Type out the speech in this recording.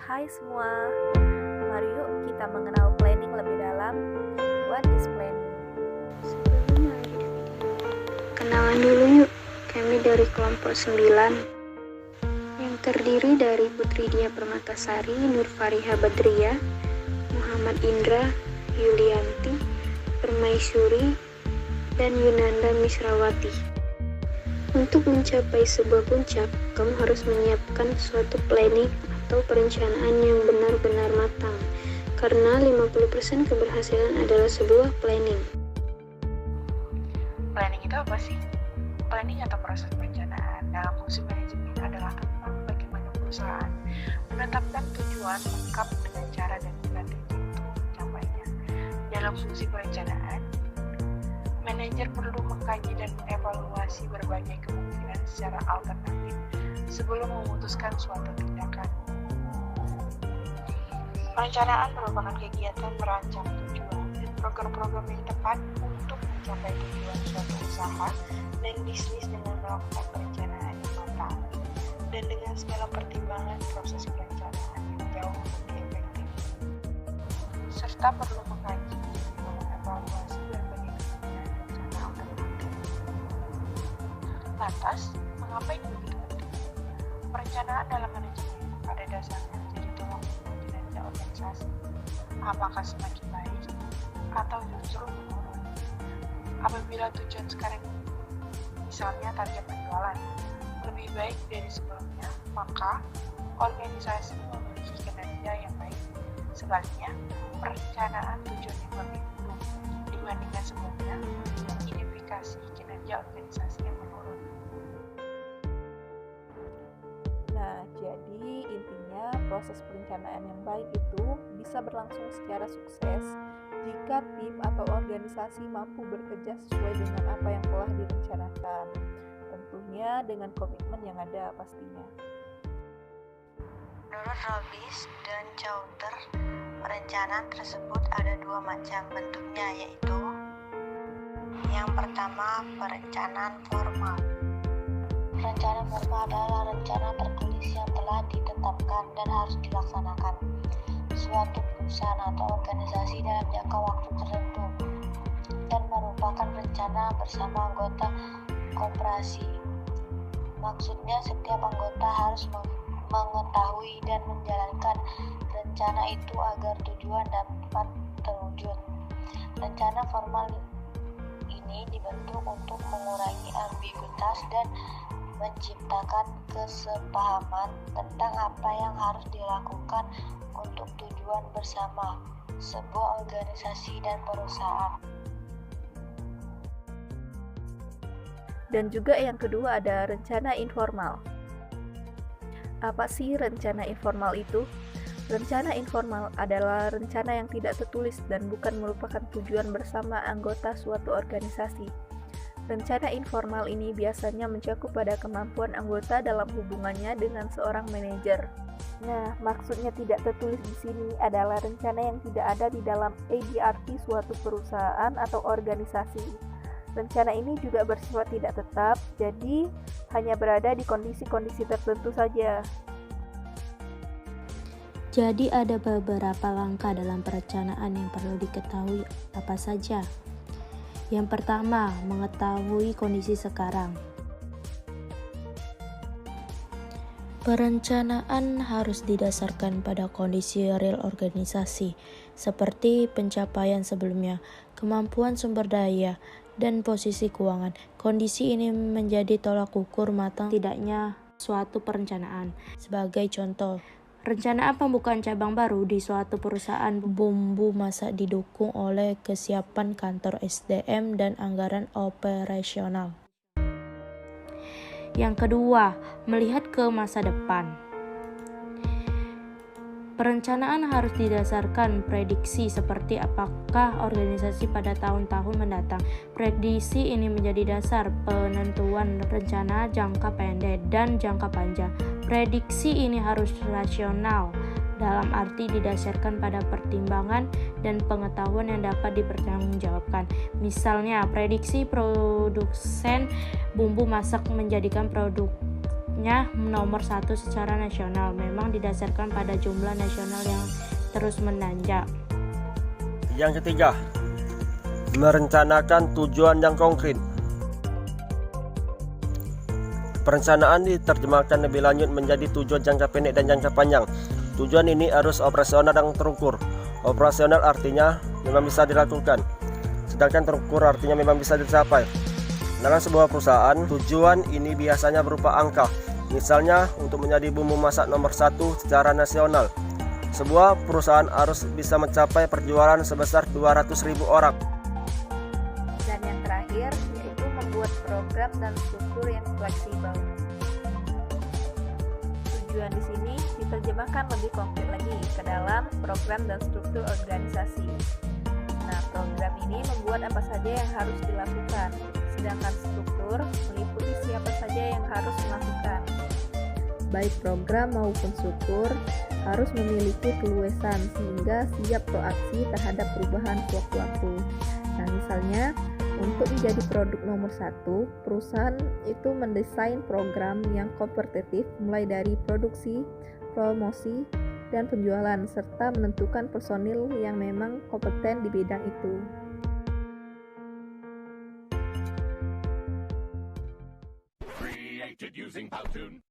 Hai semua, mari yuk kita mengenal planning lebih dalam. What is planning? Sebelum mulai video, kenalan dulu yuk. Kami dari kelompok 9 yang terdiri dari Putri Dia Permatasari, Nur Fariha Badriah, Muhammad Indra, Yulianti, Permaisuri, dan Yunanda Misrawati. Untuk mencapai sebuah puncak, kamu harus menyiapkan suatu planning atau perencanaan yang benar-benar matang, karena 50% keberhasilan adalah sebuah planning. Planning itu apa sih? Planning atau proses perencanaan dalam fungsi manajemen adalah tentang bagaimana perusahaan menetapkan tujuan lengkap dengan cara dan strategi untuk mencapainya. Dalam fungsi perencanaan, manajer perlu mengkaji dan mengevaluasi berbagai kemungkinan secara alternatif sebelum memutuskan suatu tindakan. Perencanaan merupakan kegiatan merancang tujuan dan program-program yang tepat untuk mencapai tujuan suatu usaha dan bisnis dengan melakukan perencanaan yang matang dan dengan segala pertimbangan proses perencanaan yang jauh lebih efektif, serta perlu mengkaji dan mengevaluasi berbagai kemungkinan rencana alternatif. Lantas, mengapa ini begitu penting? Perencanaan dalam manajemen pada dasarnya menjadi tolak ukur kinerja organisasi, apakah semakin baik atau justru menurun. Apabila tujuan sekarang, misalnya target penjualan, lebih baik dari sebelumnya, maka organisasi memiliki kinerja yang baik. Sebaliknya, perencanaan tujuan yang lebih buruk dibandingkan sebelumnya mengindikasi kinerja organisasi yang menurun. Nah, jadi intinya proses perencanaan yang baik itu bisa berlangsung secara sukses jika tim atau organisasi mampu bekerja sesuai dengan apa yang telah direncanakan. Tentunya dengan komitmen yang ada pastinya. Menurut Robbins dan Chowder, perencanaan tersebut ada dua macam bentuknya, yaitu yang pertama, perencanaan formal. Rencana formal adalah rencana tertulis yang telah ditetapkan dan harus dilaksanakan suatu perusahaan atau organisasi dalam jangka waktu tertentu dan merupakan rencana bersama anggota koperasi. Maksudnya setiap anggota harus mengetahui dan menjalankan rencana itu agar tujuan dapat terwujud. Rencana formal ini dibentuk untuk mengurangi ambiguitas dan menciptakan kesepahaman tentang apa yang harus dilakukan untuk tujuan bersama sebuah organisasi dan perusahaan. Dan juga yang kedua ada rencana informal. Apa sih rencana informal itu? Rencana informal adalah rencana yang tidak tertulis dan bukan merupakan tujuan bersama anggota suatu organisasi. Rencana informal ini biasanya mencakup pada kemampuan anggota dalam hubungannya dengan seorang manajer. Nah, maksudnya tidak tertulis di sini adalah rencana yang tidak ada di dalam ADRT suatu perusahaan atau organisasi. Rencana ini juga bersifat tidak tetap, jadi hanya berada di kondisi-kondisi tertentu saja. Jadi ada beberapa langkah dalam perencanaan yang perlu diketahui apa saja. Yang pertama, mengetahui kondisi sekarang. Perencanaan harus didasarkan pada kondisi real organisasi, seperti pencapaian sebelumnya, kemampuan sumber daya, dan posisi keuangan. Kondisi ini menjadi tolak ukur matang tidaknya suatu perencanaan. Sebagai contoh, rencana pembukaan cabang baru di suatu perusahaan bumbu masak didukung oleh kesiapan kantor SDM dan anggaran operasional. Yang kedua, melihat ke masa depan. Perencanaan harus didasarkan prediksi seperti apakah organisasi pada tahun-tahun mendatang. Prediksi ini menjadi dasar penentuan rencana jangka pendek dan jangka panjang. Prediksi ini harus rasional, dalam arti didasarkan pada pertimbangan dan pengetahuan yang dapat dipertanggungjawabkan. Misalnya, prediksi produsen bumbu masak menjadikan produk naiknya nomor 1 secara nasional memang didasarkan pada jumlah nasional yang terus menanjak. Yang ketiga, merencanakan tujuan yang konkret. Perencanaan diterjemahkan lebih lanjut menjadi tujuan jangka pendek dan jangka panjang. Tujuan ini harus operasional dan terukur. Operasional artinya memang bisa dilakukan, sedangkan terukur artinya memang bisa dicapai. Dalam sebuah perusahaan, tujuan ini biasanya berupa angka. Misalnya, untuk menjadi bumbu masak nomor 1 secara nasional, sebuah perusahaan harus bisa mencapai perjualan sebesar 200.000 orang. Dan yang terakhir yaitu membuat program dan struktur yang fleksibel. Tujuan di sini diterjemahkan lebih konkret lagi ke dalam program dan struktur organisasi. Nah, program ini membuat apa saja yang harus dilakukan, sedangkan struktur meliputi siapa saja yang harus melakukan. Baik program maupun struktur harus memiliki keluasan sehingga siap proaksi terhadap perubahan sewaktu-waktu. Nah, misalnya untuk menjadi produk nomor 1, perusahaan itu mendesain program yang kompetitif mulai dari produksi, promosi, dan penjualan, serta menentukan personil yang memang kompeten di bidang itu. Created using Powtoon.